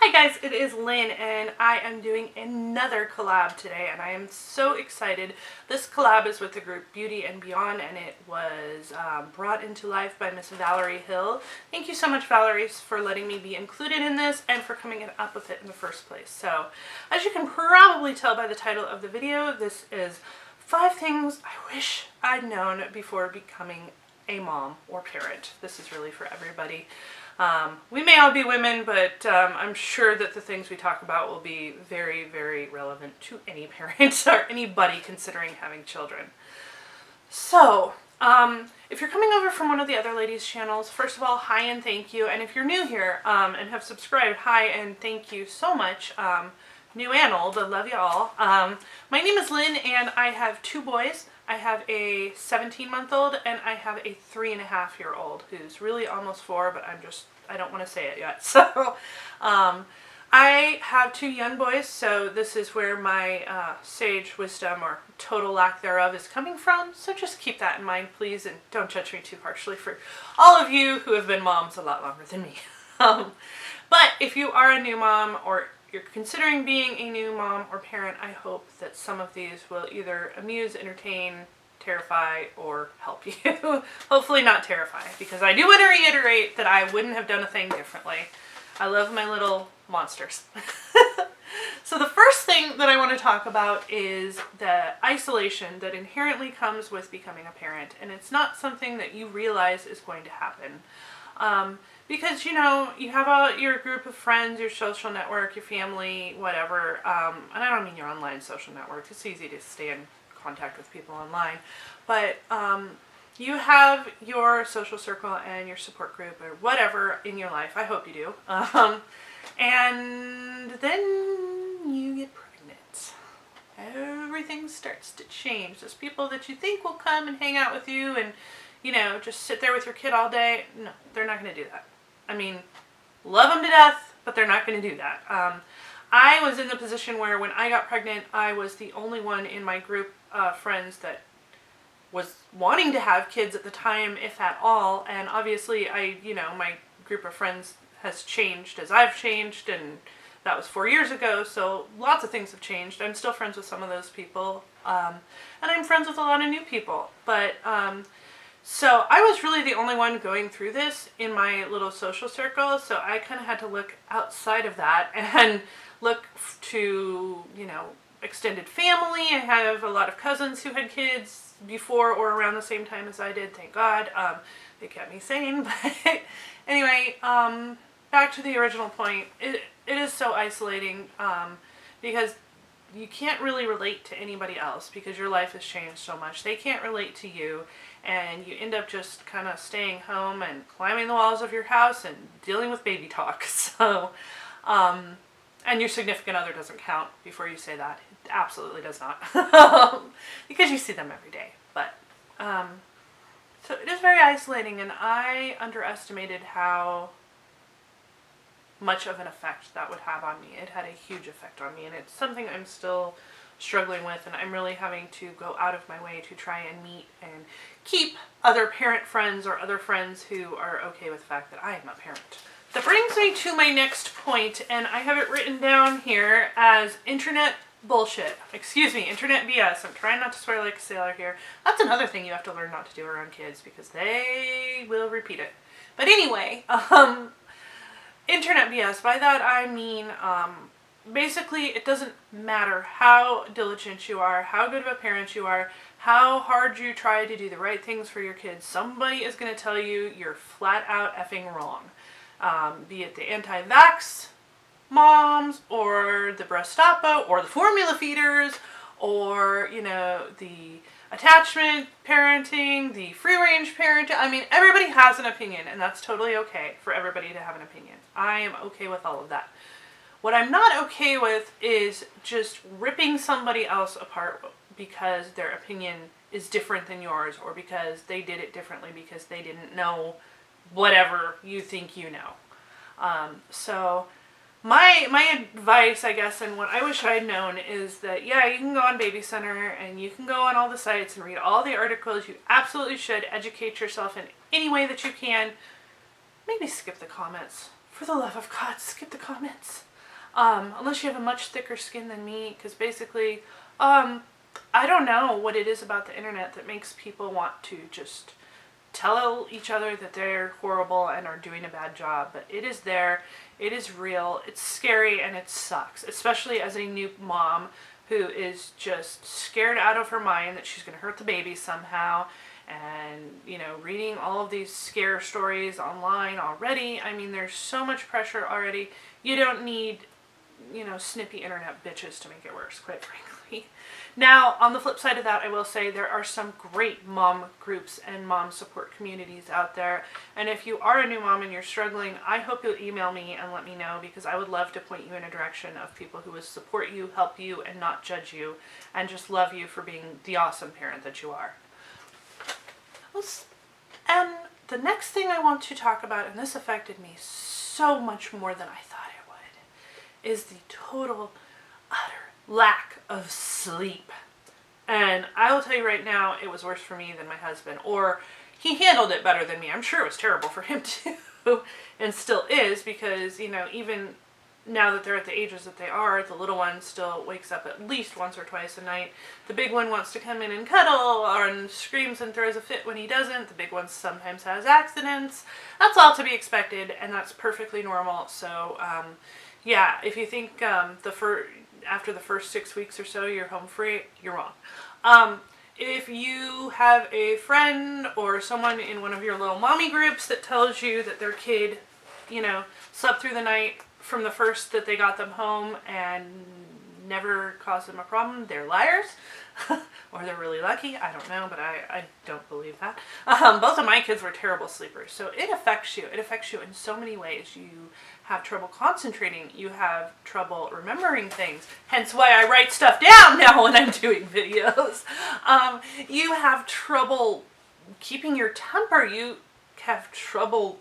Hi guys, it is Lynn and I am doing another collab today and I am so excited. This collab is with the group Beauty and Beyond and it was brought into life by Miss Valerie Hill. Thank you so much, Valerie, for letting me be included in this and for coming up with it in the first place. So, as you can probably tell by the title of the video, this is 5 things I wish I'd known before becoming a mom or parent. This is really for everybody. We may all be women, but I'm sure that the things we talk about will be very, very relevant to any parent or anybody considering having children. So, if you're coming over from one of the other ladies' channels, first of all, hi and thank you. And if you're new here and have subscribed, hi and thank you so much. New and old, I love you all. My name is Lynn and I have 2 boys. I have a 17-month-old and I have a 3.5-year-old who's really almost 4, but I don't want to say it yet. So I have 2 young boys, so this is where my sage wisdom or total lack thereof is coming from. So just keep that in mind, please, and don't judge me too harshly for all of you who have been moms a lot longer than me. But if you are a new mom or you're considering being a new mom or parent, I hope that some of these will either amuse, entertain, terrify, or help you. Hopefully not terrify, because I do want to reiterate that I wouldn't have done a thing differently. I love my little monsters. So the first thing that I want to talk about is the isolation that inherently comes with becoming a parent, and it's not something that you realize is going to happen. Because, you know, you have your group of friends, your social network, your family, whatever, and I don't mean your online social network. It's easy to stay in contact with people online, but you have your social circle and your support group or whatever in your life. I hope you do. And then you get pregnant. Everything starts to change. Those people that you think will come and hang out with you and, you know, just sit there with your kid all day, no, they're not going to do that. I mean, love them to death, but they're not going to do that. I was in the position where when I got pregnant, I was the only one in my group of friends that was wanting to have kids at the time, if at all. And obviously, my group of friends has changed as I've changed, and that was 4 years ago. So lots of things have changed. I'm still friends with some of those people, and I'm friends with a lot of new people. But so I was really the only one going through this in my little social circle, so I kind of had to look outside of that and look to, you know, extended family. I have a lot of cousins who had kids before or around the same time as I did, thank God. They kept me sane, but anyway, back to the original point. It is so isolating because you can't really relate to anybody else because your life has changed so much. They can't relate to you, and you end up just kind of staying home and climbing the walls of your house and dealing with baby talk. So, and your significant other doesn't count before you say that. It absolutely does not. Because you see them every day. But, so it is very isolating, and I underestimated how much of an effect that would have on me. It had a huge effect on me, and it's something I'm still struggling with, and I'm really having to go out of my way to try and meet and keep other parent friends or other friends who are okay with the fact that I am a parent. That brings me to my next point, and I have it written down here as internet bullshit. Excuse me, internet BS. I'm trying not to swear like a sailor here. That's another thing you have to learn not to do around kids because they will repeat it. But anyway, internet BS. By that I mean, basically it doesn't matter how diligent you are, how good of a parent you are, how hard you try to do the right things for your kids. Somebody is going to tell you you're flat out effing wrong. Be it the anti-vax moms or the breast stoppa or the formula feeders or, you know, the attachment parenting, the free-range parenting. I mean, everybody has an opinion, and that's totally okay for everybody to have an opinion. I am okay with all of that. What I'm not okay with is just ripping somebody else apart because their opinion is different than yours or because they did it differently because they didn't know whatever you think you know. So my advice, I guess, and what I wish I had known is that, yeah, you can go on Baby Center and you can go on all the sites and read all the articles. You absolutely should educate yourself in any way that you can. Maybe skip the comments. For the love of God, skip the comments. unless you have a much thicker skin than me, because basically, I don't know what it is about the internet that makes people want to just tell each other that they're horrible and are doing a bad job, but it is there, it is real, it's scary, and it sucks, especially as a new mom who is just scared out of her mind that she's going to hurt the baby somehow, and, you know, reading all of these scare stories online already. I mean, there's so much pressure already. You don't need, you know, snippy internet bitches to make it worse, quite frankly. Now, on the flip side of that, I will say there are some great mom groups and mom support communities out there. And if you are a new mom and you're struggling, I hope you'll email me and let me know, because I would love to point you in a direction of people who will support you, help you, and not judge you, and just love you for being the awesome parent that you are. And the next thing I want to talk about, and this affected me so much more than I thought it would, is the total, utter lack of sleep. And I will tell you right now, it was worse for me than my husband, or he handled it better than me. I'm sure it was terrible for him too, and still is, because, you know, even now that they're at the ages that they are, the little one still wakes up at least once or twice a night. The big one wants to come in and cuddle, and screams and throws a fit when he doesn't. The big one sometimes has accidents. That's all to be expected, and that's perfectly normal. So, yeah, if you think after the first 6 weeks or so you're home free, you're wrong. If you have a friend or someone in one of your little mommy groups that tells you that their kid, you know, slept through the night from the first that they got them home and never caused them a problem, they're liars. Or they're really lucky. I don't know, but I don't believe that. Both of my kids were terrible sleepers. So it affects you. It affects you in so many ways. You have trouble concentrating. You have trouble remembering things. Hence why I write stuff down now when I'm doing videos. You have trouble keeping your temper. You have trouble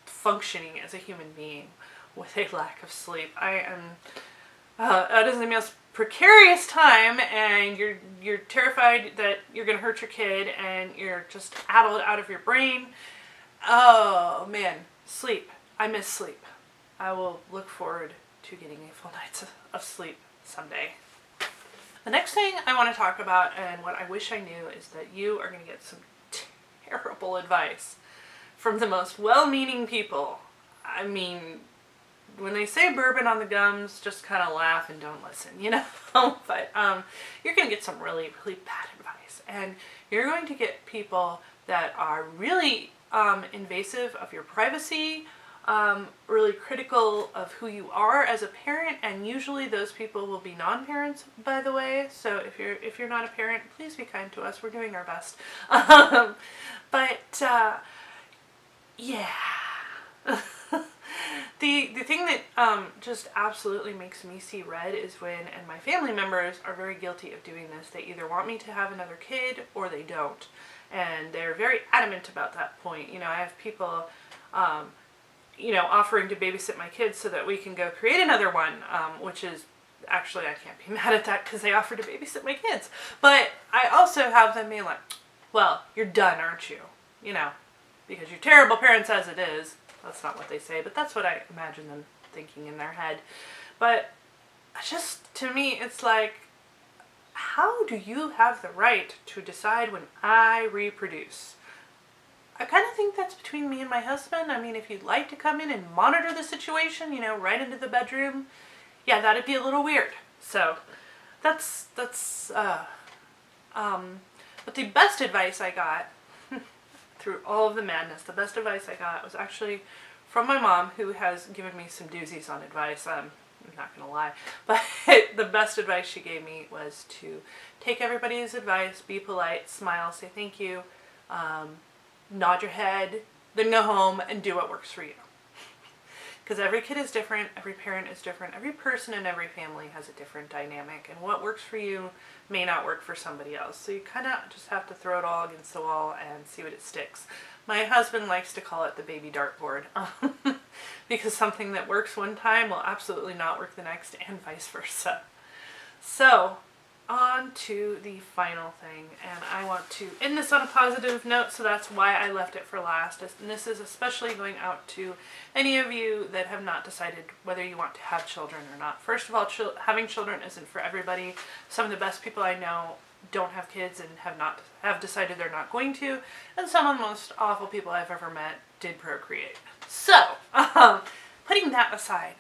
functioning as a human being with a lack of sleep. That is the most precarious time, and you're terrified that you're going to hurt your kid, and you're just addled out of your brain. Oh man, sleep. I miss sleep. I will look forward to getting a full night of sleep someday. The next thing I want to talk about, and what I wish I knew, is that you are going to get some terrible advice from the most well-meaning people. I mean, when they say bourbon on the gums, just kind of laugh and don't listen, you know? But you're going to get some really, really bad advice. And you're going to get people that are really invasive of your privacy, really critical of who you are as a parent, and usually those people will be non-parents, by the way. So if you're not a parent, please be kind to us. We're doing our best. Yeah. The thing that just absolutely makes me see red is when, and my family members are very guilty of doing this, they either want me to have another kid or they don't. And they're very adamant about that point. You know, I have people, you know, offering to babysit my kids so that we can go create another one, which is, actually, I can't be mad at that because they offered to babysit my kids. But I also have them being like, well, you're done, aren't you? You know, because you're terrible parents as it is. That's not what they say, but that's what I imagine them thinking in their head. But just, to me, it's like, how do you have the right to decide when I reproduce? I kind of think that's between me and my husband. I mean, if you'd like to come in and monitor the situation, you know, right into the bedroom, yeah, that'd be a little weird. So, but the best advice I got through all of the madness, the best advice I got was actually from my mom, who has given me some doozies on advice. I'm not going to lie. But the best advice she gave me was to take everybody's advice, be polite, smile, say thank you, nod your head, then go home and do what works for you. Because every kid is different, every parent is different, every person in every family has a different dynamic, and what works for you may not work for somebody else. So you kind of just have to throw it all against the wall and see what it sticks. My husband likes to call it the baby dartboard, because something that works one time will absolutely not work the next, and vice versa. So, on to the final thing, and I want to end this on a positive note, so that's why I left it for last. And this is especially going out to any of you that have not decided whether you want to have children or not. First of all, having children isn't for everybody. Some of the best people I know don't have kids and have decided they're not going to, and some of the most awful people I've ever met did procreate. So, putting that aside,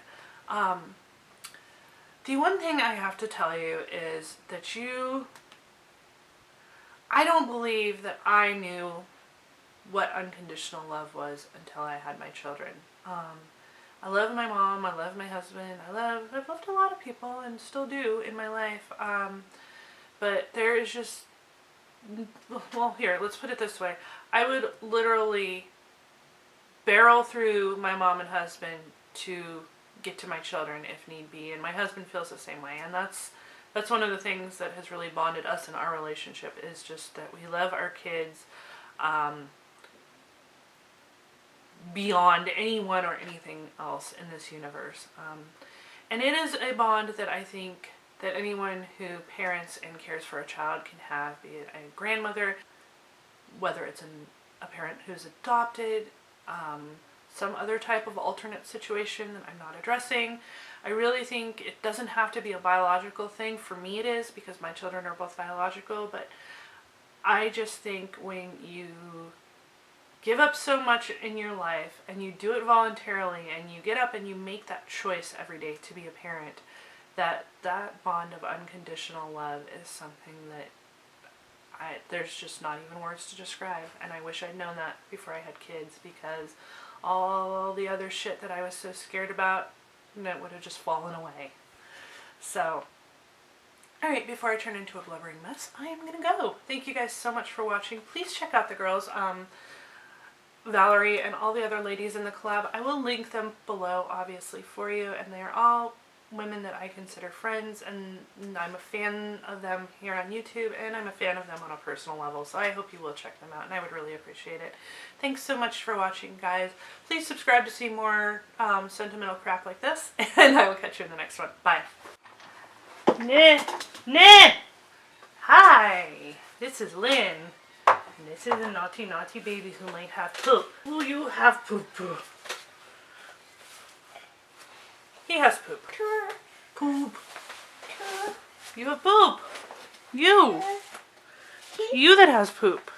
the one thing I have to tell you is that I don't believe that I knew what unconditional love was until I had my children. I love my mom, I love my husband, I've loved a lot of people and still do in my life. But there is just, well, here, let's put it this way. I would literally barrel through my mom and husband to get to my children if need be, and my husband feels the same way, and that's one of the things that has really bonded us in our relationship, is just that we love our kids beyond anyone or anything else in this universe. And it is a bond that I think that anyone who parents and cares for a child can have, be it a grandmother, whether it's a parent who's adopted, some other type of alternate situation that I'm not addressing. I really think it doesn't have to be a biological thing. For me it is, because my children are both biological, but I just think when you give up so much in your life and you do it voluntarily and you get up and you make that choice every day to be a parent, that bond of unconditional love is something that there's just not even words to describe. And I wish I'd known that before I had kids, because all the other shit that I was so scared about, that would have just fallen away. So, alright, before I turn into a blubbering mess, I am gonna go. Thank you guys so much for watching. Please check out the girls, Valerie and all the other ladies in the collab. I will link them below, obviously, for you, and they are all women that I consider friends, and I'm a fan of them here on YouTube, and I'm a fan of them on a personal level, so I hope you will check them out, and I would really appreciate it. Thanks so much for watching, guys. Please subscribe to see more sentimental crap like this, and I will catch you in the next one. Bye. Hi, this is Lynn, and this is a naughty baby who might have poop. Will you have poop? He has poop. Poop. You have poop. You that has poop.